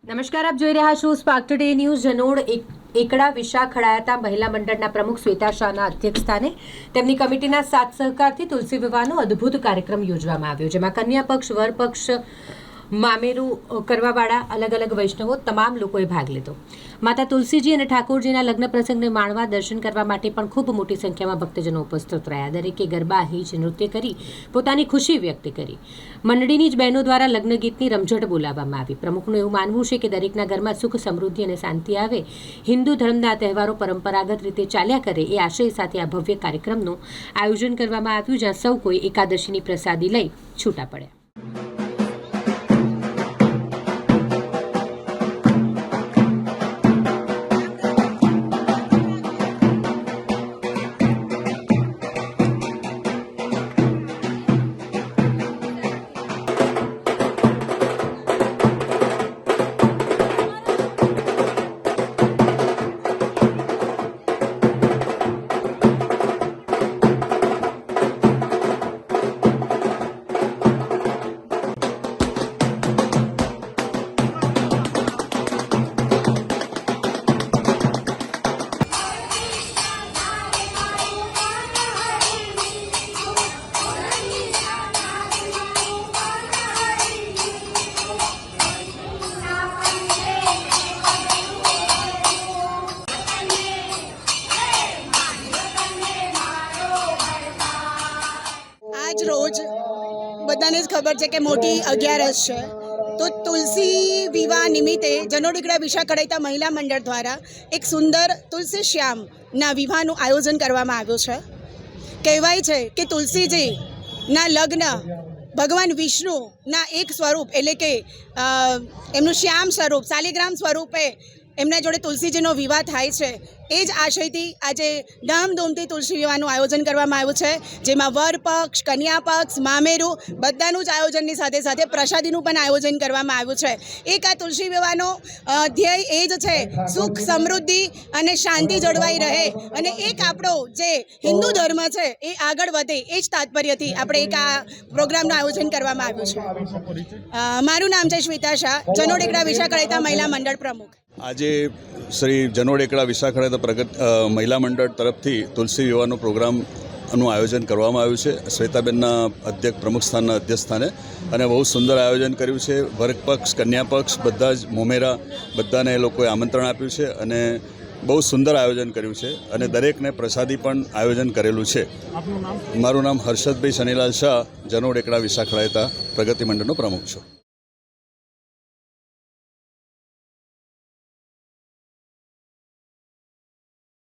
નમસ્કાર, આપ જોઈ રહ્યા છો સ્પાર્ક ટુડે ન્યૂઝ. જનોડ એકડા વિશા ખડાયાતા મહિલા મંડળના પ્રમુખ શ્વેતા શાહના અધ્યક્ષસ્થાને તેમની કમિટીના સાથ સહકારથી તુલસી વિવાહનો અદ્ભુત કાર્યક્રમ યોજવામાં આવ્યો, જેમાં કન્યા પક્ષ, વર પક્ષ, મામેરું કરવાવાળા અલગ અલગ વૈષ્ણવો તમામ લોકોએ ભાગ લીધો. માતા તુલસીજી અને ઠાકોરજીના લગ્ન પ્રસંગને માણવા, દર્શન કરવા માટે પણ ખૂબ મોટી સંખ્યામાં ભક્તજનો ઉપસ્થિત રહ્યા. દરેકે ગરબા, હીજ, નૃત્ય કરી પોતાની ખુશી વ્યક્ત કરી. મંડળીની જ બહેનો દ્વારા લગ્ન ગીતની રમઝટ બોલાવવામાં આવી. પ્રમુખનું એવું માનવું છે કે દરેકના ઘરમાં સુખ, સમૃદ્ધિ અને શાંતિ આવે, હિન્દુ ધર્મના તહેવારો પરંપરાગત રીતે ચાલ્યા કરે, એ આશય સાથે આ ભવ્ય કાર્યક્રમનું આયોજન કરવામાં આવ્યું, જ્યાં સૌ કોઈ એકાદશીની પ્રસાદી લઈ છૂટા પડ્યા. આજ રોજ બધાને જ ખબર છે કે મોટી 11 છે, તો તુલસી વિવાહ નિમિત્તે જનોડ એકડા વિશા ખડાયાતા મહિલા મંડળ દ્વારા એક સુંદર તુલસી શ્યામના વિવાહનું આયોજન કરવામાં આવ્યું છે. કહેવાય છે કે તુલસીજીના લગ્ન ભગવાન વિષ્ણુના એક સ્વરૂપ એટલે કે એમનું શ્યામ સ્વરૂપ, શાલિગ્રામ સ્વરૂપે એમના જોડે તુલસીજીનો વિવાહ થાય છે. એ જ આશયથી આજે ધામધૂમથી તુલસી વિવાહનું આયોજન કરવામાં આવ્યું છે, જેમાં વર પક્ષ, કન્યા પક્ષ, મામેરું બધાનું જ આયોજનની સાથે સાથે પ્રસાદીનું પણ આયોજન કરવામાં આવ્યું છે. એક આ તુલસી વિવાહનો ધ્યેય એ જ છે, સુખ, સમૃદ્ધિ અને શાંતિ જળવાઈ રહે અને એક આપણો જે હિન્દુ ધર્મ છે એ આગળ વધે, એ જ તાત્પર્યથી આપણે એક આ પ્રોગ્રામનું આયોજન કરવામાં આવ્યું છે. મારું નામ છે શ્વેતા શાહ, જનોડ એકડા વિશા ખડાયાતા મહિલા મંડળ પ્રમુખ. આજે શ્રી જનોડ એકડા વિશા ખડાયાતા મહિલા મંડળ તરફથી તુલસી વિવાહનો પ્રોગ્રામનું આયોજન કરવામાં આવ્યું છે, શ્વેતાબેનના પ્રમુખ સ્થાનના અધ્યક્ષસ્થાને, અને બહુ સુંદર આયોજન કર્યું છે. વર પક્ષ, કન્યા પક્ષ બધા જ મોમેરા બધાને એ લોકોએ આમંત્રણ આપ્યું છે અને બહુ સુંદર આયોજન કર્યું છે અને દરેકને પ્રસાદી પણ આયોજન કરેલું છે. મારું નામ હર્ષદભાઈ શનિલાલ શાહ, જનોડ એકડા વિશા ખડાયાતા પ્રગતિ મંડળનો પ્રમુખ છું.